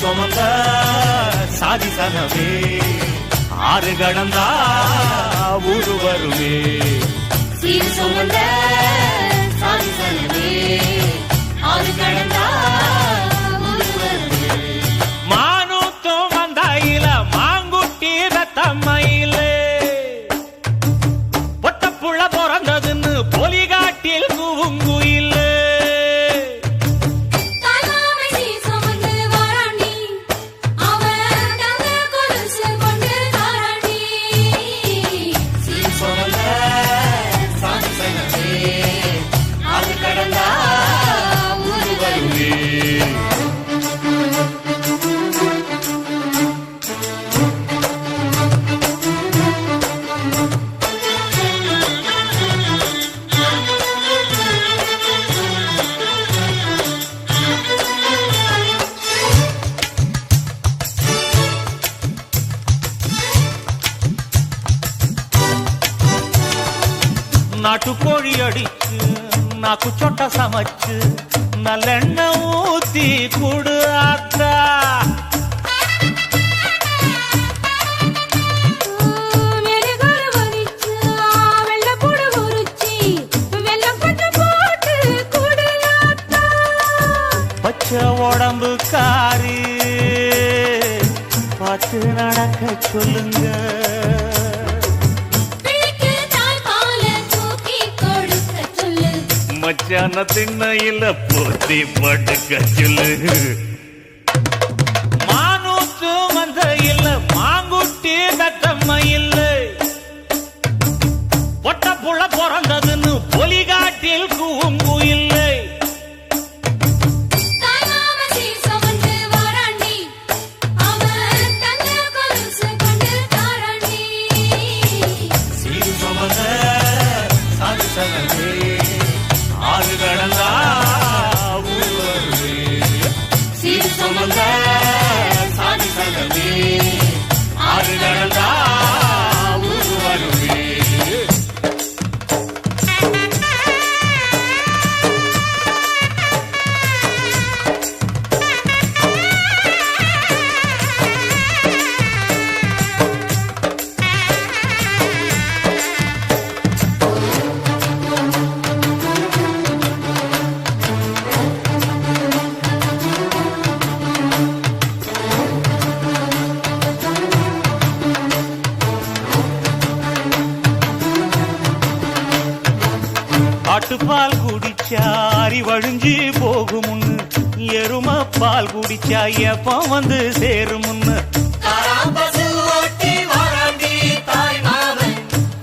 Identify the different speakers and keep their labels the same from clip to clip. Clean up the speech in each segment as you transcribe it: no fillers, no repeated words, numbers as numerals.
Speaker 1: சுமந்த சாதிசனமே ஆறு கடந்தா ஊரு வருமே
Speaker 2: சீர் சுமந்த சாதிசனமே ஆறு கடந்தா ஊரு வருமே
Speaker 1: மானூத்தும் வந்தாயில மாங்குட்டி ரத்தம்மையில பொட்டப்புள்ள பிறந்ததுன்னு பொலிகாட்டில் கூவுங்குயில் நாட்டுக்கோழி அடிச்சு நாக்கு சொட்ட சமைச்சு நல்லெண்ணெய் ஊத்தி கூடு ஆத்தா பச்சை உடம்பு காரி பார்த்து நடக்க சொல்லுங்க மச்சான திண்ணையில போத்தி படுக்க சொல்லு மானூத்து மந்த இல்ல மாங்குட்டி தத்தம்ம இல்ல பொட்ட புள்ள பிறந்ததுன்னு பொலிகாட்டில் கூம்பு இல்லை சீரு சுமந்த சாதிசனமே ஆறு கடந்தா ஊரு வருமே சீர் சுமந்த சாதிசனமே ஆறு கடந்தா ஊரு வருமே ஆட்டுப்பால் குடிச்சா அறிவழிஞ்சி போகுமுன்னு எரும பால் குடிச்சா எப்ப வந்து சேருமுன்னு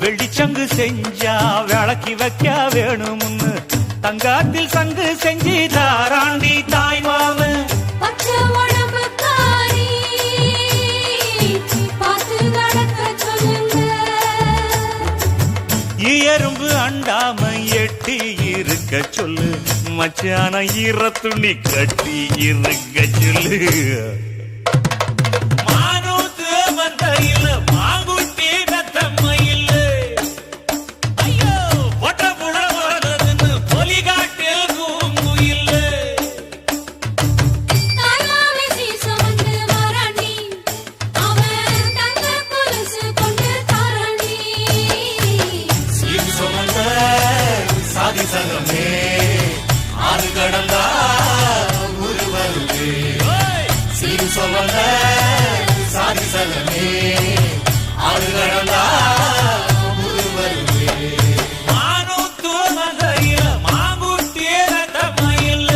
Speaker 1: வெள்ளிச்சங்கு செஞ்சா விளக்கி வைக்க வேணுமுன்னு தங்காத்தில் சங்கு செஞ்சு தாராண்டி தாய் மாமன் எறும்பு அண்டாம எட்டி இருக்க சொல்லு மச்சான ஈர துணி கட்டி இருக்க சொல்லு மானூத்து மந்தையில மாங்குட்டி ரத்தம்மையில ஐயோ பொட்ட புள்ள பிறந்ததுன்னு பொலிகாட்டில் கூம்பு இல்ல சாதிசனமே ஆறு கடந்தா ஊரு வருமே சீரு சுமந்த சாதிசனமே ஆறு கடந்தா ஊரு வருமே மானூத்து மந்தையில மாங்குட்டி ரத்தம்மையில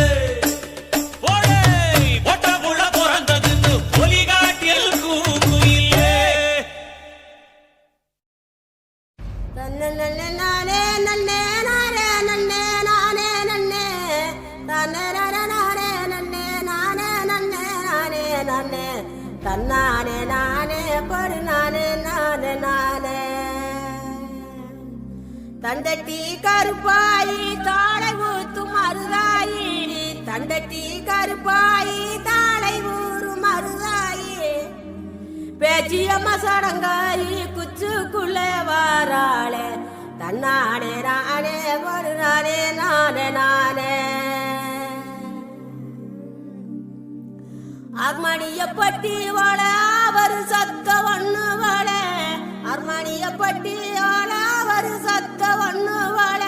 Speaker 1: பொட்ட புள்ள பிறந்ததுன்னு பொலிகாட்டில் கூம்பு இல்ல
Speaker 3: தன்னானே நானே படு நானே நானே நானே தண்டட்டி கருப்பாயி தாளை ஊத்து மருதாயி தண்டட்டி கருப்பாயி தாளை ஊறு மருதாயி பேச்சியம்மா சடங்காயி குச்சுக்குள்ளே வாராளே தன்னானே நானே படு நானே நானே நானே ஆத்மா அர்மணியப்பட்டி வாழ ஒரு சத்த ஒண்ணு வாழ அர்மணியப்பட்டி வாழ ஒரு சத்த ஒண்ணு வாழ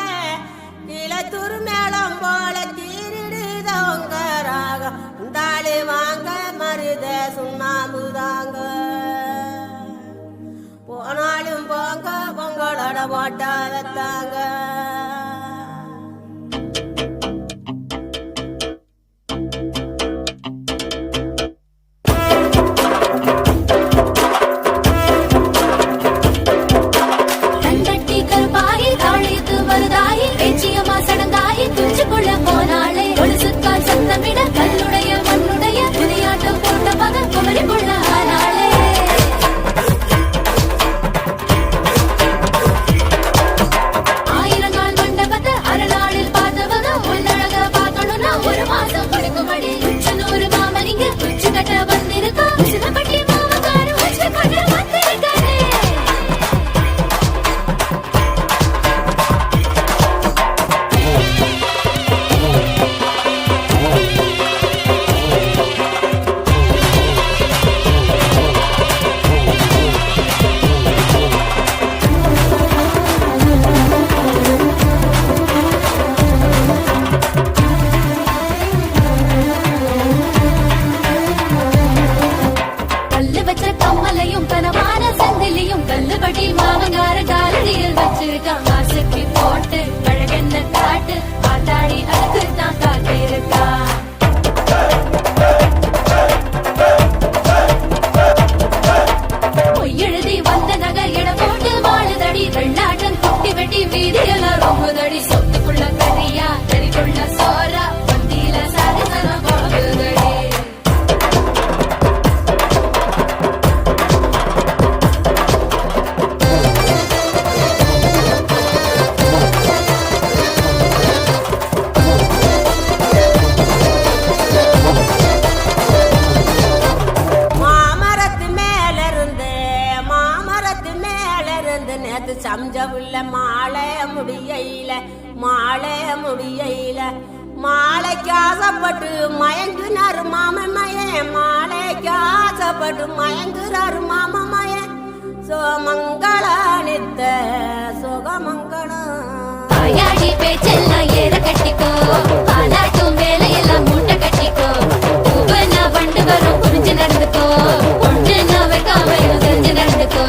Speaker 3: கீழத்தூர் மேளம் போல தீரிடுதவங்க ராகம் உண்டாளி வாங்க மருத சுண்ணாம்புதாங்க போனாலும் போங்க பொங்கலோட போட்டா வைத்தாங்க சம்ஜவுள்ள மாலை முடியையில மாலைக்கு ஆசைப்பட்டு மயங்குனாரு மாமமயன் மாலைக்கு ஆசைப்பட்டு மயங்குறாரு மாமமயன் சோமங்களானித்த சுகமங்கலம்
Speaker 2: தாயாடி பேச்செல்லாம் ஏற கட்டிக்கோ பாலாட்டும் வேலையெல்லாம் மூட்டை கட்டிக்கோ பூவனா வண்டு வரும் புரிஞ்சு நடந்துக்கோ ஒன்று நான் வைக்காம தெரிஞ்சு நடந்துக்கோ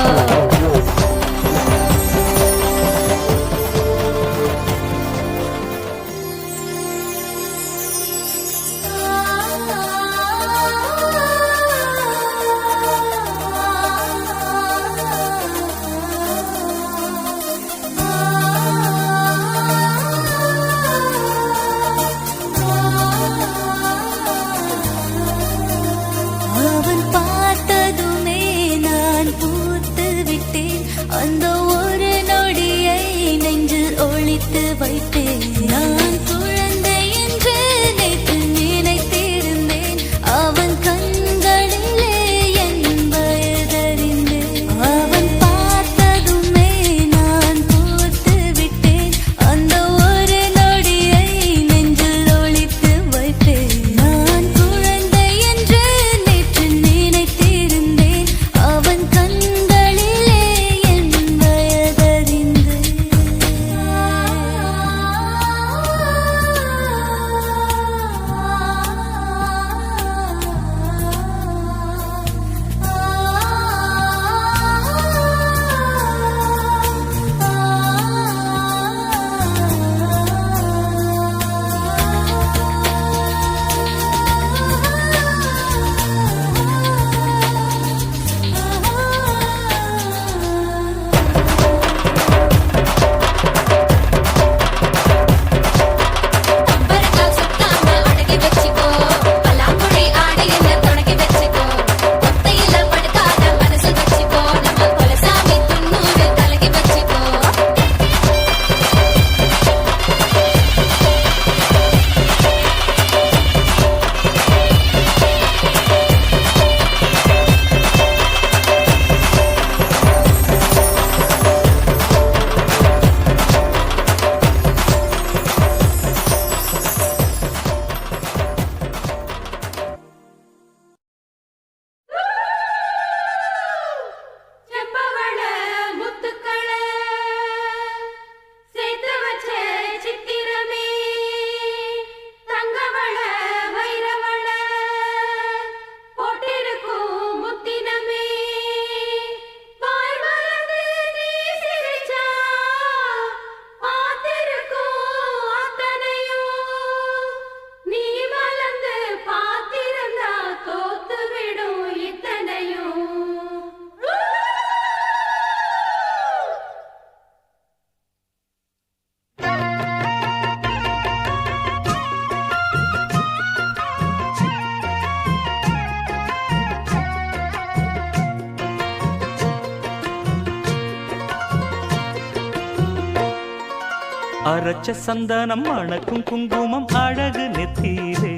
Speaker 1: அரைச்ச சந்தனம் மணக்கும் குங்குமம் அழகு நெத்தியிலே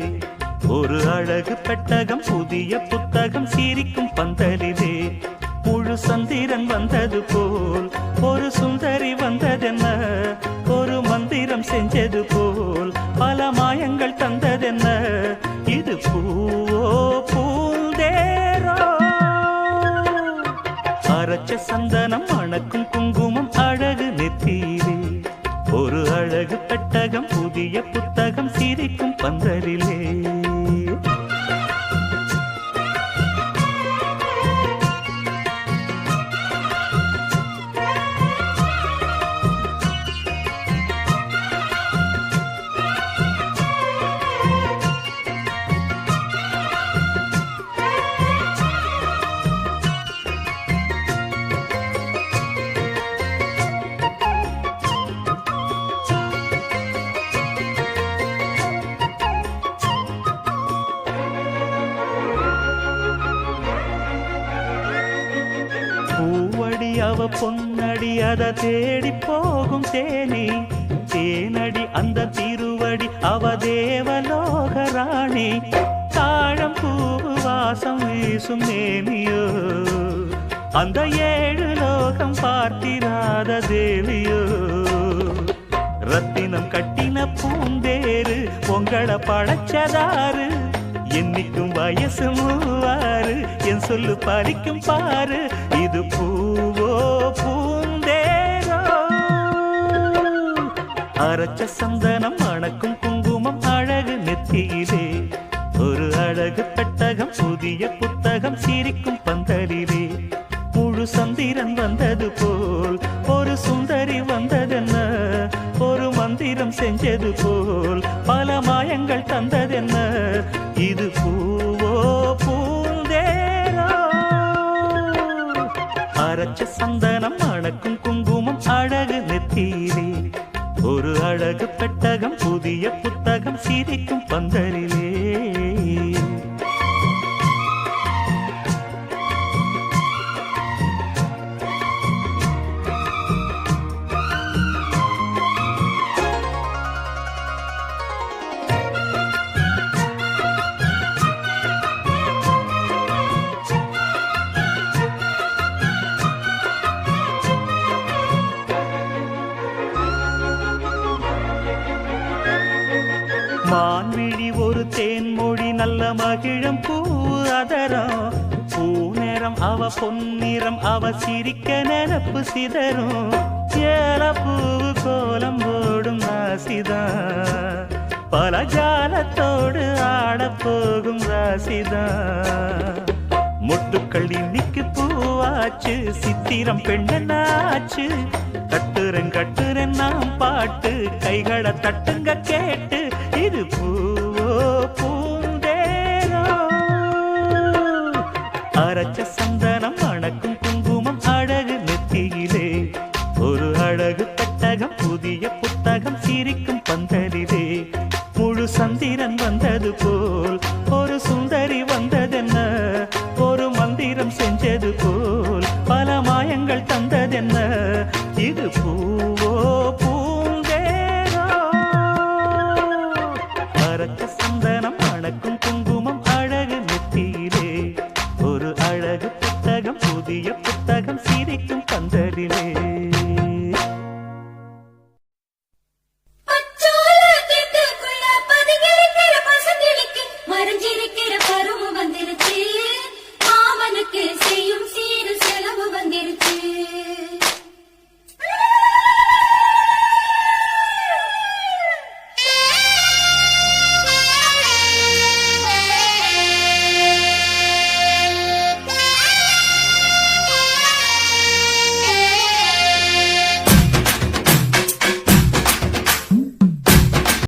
Speaker 1: ஒரு அழகு பெட்டகம் புதிய புத்தகம் சிரிக்கும் பந்தலிலே முழு சந்திரன் வந்தது போல் ஒரு சுந்தரி வந்ததென்ன ஒரு மந்திரம் செஞ்சது போல் பல மாயங்கள் தந்ததென்ன இது பூவோ பூந்தேரோ அரைச்ச சந்தனம் மணக்கும் குங்குமம் அழகு நெத்தியிலே ஒரு அழகு பெட்டகம் புதிய புத்தகம் சிரிக்கும் பந்தலிலே பூவடி அவ பொன்னடி அத தேடி போகும் தேனி தேனடி அந்த திருவடி அவ தேவலோக ராணி தாழம் பூ வாசம் வீசும் மேனியோ அந்த ஏழு லோகம் பார்த்திராத தேவியோ ரத்தினம் கட்டின பூந்தேரு உங்களை படைச்சதாரு என்னைக்கும் வயசு மூவாறு என் சொல்லு பறிக்கும் பாரு இது பூவோ பூந்தேரோ அரைச்ச சந்தனம் மணக்கும் குங்குமம் அழகு நெத்தியிலே ஒரு அழகு பெட்டகம் புதிய புத்தகம் சிரிக்கும் பந்தலிலே முழு சந்திரன் வந்தது போல் ஒரு சுந்தரி வந்ததென்ன ஒரு மந்திரம் செஞ்சது போல் பல மாயங்கள் தந்ததென்ன இது பூவோ பூந்தேரோ அரைச்ச சந்தனம் மணக்கும் குங்குமம் அழகு நெத்தியிலே ஒரு அழகு பெட்டகம் புதிய புத்தகம் சிரிக்கும் பந்தலிலே மான்விழி ஒரு தேன்மொழி நல்ல மகிழம் பூ அதரம் பூநேரம் அவ பொன்னிறம் அவ சிரிக்க நினப்பு சிதறும் ஏல பூவு கோலம் போடும் ராசிதான் பல ஜாலத்தோடு ஆடப்போகும் ராசிதான் முட்டுக்கள் இன்னைக்கு பூவாச்சு சித்திரம் பெண்ணாச்சு கட்டுறன் நாம் பாட்டு கைகளை தட்டுங்க கேட்டு இது பூவோ பூந்தேரோ அரைச்ச சந்தனம் மணக்கும் குங்குமம் அழகு நெத்தியிலே ஒரு அழகு பெட்டகம் புதிய புத்தகம் சிரிக்கும் பந்தலிலே முழு சந்திரன் வந்தது போல் ஒரு சுந்தரி வந்ததென்ன ஒரு மந்திரம் செஞ்சது போல் பல மாயங்கள் தந்ததென்ன இது பூவோ